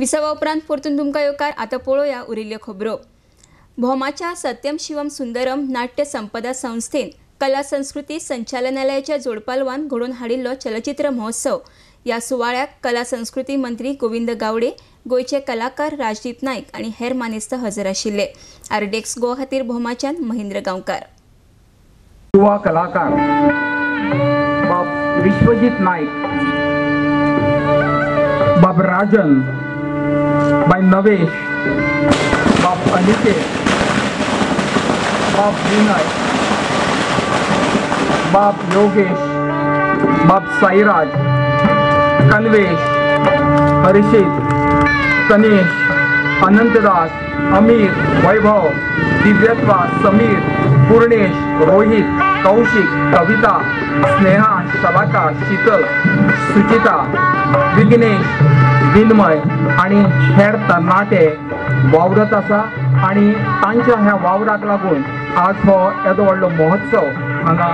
विसावा उपरांत परतून तुमकां येवकार आतां पळोवया उरिल्ल्यो खबरो। भौमाच्या सत्यम शिवम सुंदरम नाट्य संपदा संस्थेन कला संस्कृती संचालनालयाच्या जोडपालवान घडोवन हाडिल्लो चलचित्र महोत्सव ह्या सुवाळ्याक कला संस्कृती मंत्री गोविंद गावडे, गोयचे कलाकार राजदीप नाईक आनी हेर मानेस्त हजर आशिल्ले। आरडेक्स गोवा खातीर भौमाच्यान महेंद्र गांवकार। युवा कलाकार बाब विश्वजीत नाईक, बाब राजन, बाय नवेश, बाब अनिकेत, बाब विनय, बाब योगेश, बाब साईराज, कन्वेश, हर्षित, तनेश, अनंतदास, अमीर, वैभव, दिव्यत्वा, समीर, पूर्णेश, रोहित, कौशिक, कविता, स्नेहा, शलाका, शीतल, सुचिता, विघ्नेश, विनमय आणि हेर तरणाटे वावरत आसा आणि तांच्या ह्या वावराक लागून आज हो येदो व्हडलो महोत्सव हांगा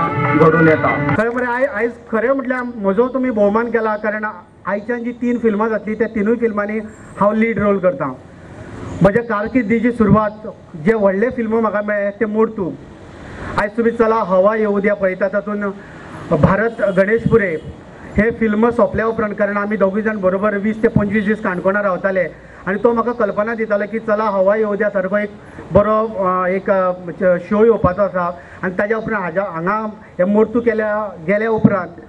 घडून येता। खरें म्हळ्यार आयज खरें म्हटल्यार म्हजो तुमी भोवमान केला, कारण आयच्यान जी 3 फिल्मां जातली त्या 3 फिल्मांनी हांव लीड रोल करता। म्हज्या कारकिर्दीची सुरवात जे व्हडले फिल्म म्हाका मेळ्ळे ते मोडतू। आयज तुमी चला हवा येवं द्या पळयता, तातूंत भारत गणेशपुरे हे फिल्म सोंपल्या उपरांत, कारण आमी दोगूय जाण बरोबर 20 ते 25 दीस काणकोणा रावताले आनी तो म्हाका कल्पना दितालो की चला हवा येवं द्या सारको एक बरो एक शो येवपाचो आसा। आनी ताज्या उपरांत हांगा हे मोडतू गेल्या उपरांत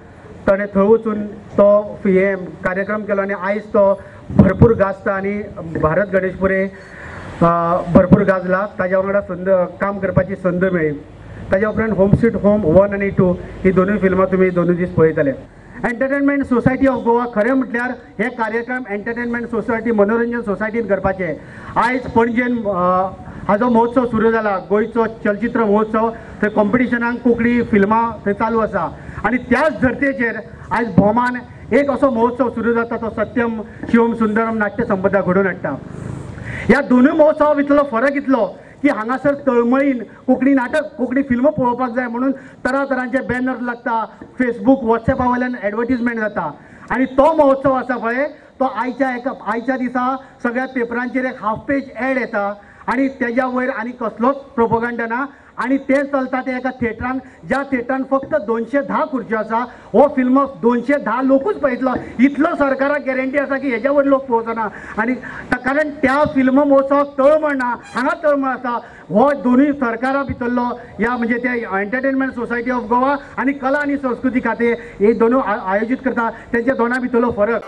ताणें थंय वचून तो हे कार्यक्रम केलो आनी आयज तो भरपूर गाजता आनी भारत गणेशपुरे भरपूर गाजला। ताज्या वांगडा काम करपाची संद मेळ्ळी। ताज्या उपरांत होम स्वीट होम 1 आनी 2 ही दोनूय फिल्मां तुमी दोनूय दीस पळयतले। एंटरटेनमेंट सोसायटी ऑफ गोवा खरें म्हटल्यार हे कार्यक्रम एंटरटेनमेंट सोसायटी मनोरंजन सोसायटीन करपाचे। आयज पणजेन हाजो महोत्सव सुरू जाला, गोंयचो चलचित्र महोत्सव। थंय कॉम्पिटिशनाक कोंकणी फिल्मां थंय चालू आसा आनी त्याच धर्तेचेर आयज भौमान एक असो महोत्सव सुरू जाता, तो सत्यम शिवम सुंदरम नाट्य संपदा घडोवन हाडटा। ह्या दोनूय महोत्सवा भितरलो फरक इतलो की हांगासर तळमळीन कोंकणी नाटक कोंकणी फिल्म पळोवपाक जाय म्हणून तरातरांचे बॅनर लागता, फेसबूक वॉट्सॅपा वयल्यान एडवर्टिजमेंट जाता। आनी तो महोत्सव आसा पळय तो आयच्या दिसा सगळ्या पेपरांचेर एक हाफ पेज एड येता आनी तेज्या वयर आनी कसलोच प्रोपोगंडा ना। आनी ते चलता ते एका थिएटरान, ज्या थिएटरान फक्त 210 खुर्च्यो आसा। हो फिल्म 210 लोकूच पळयतलो, इतलो सरकाराक गॅरंटी आसा की हेज्या वयर लोक पळोवचना। आनी कारण त्या फिल्म महोत्सवाक तळमळ ना, हांगा तळमळ आसा। हो दोनूय सरकारा भितरलो ह्या म्हणजे ते एंटरटेनमेंट सोसायटी ऑफ गोवा आनी कला आनी संस्कृती खातें हे दोनूय आयोजीत करता, तेंच्या दोनां भितरलो फरक।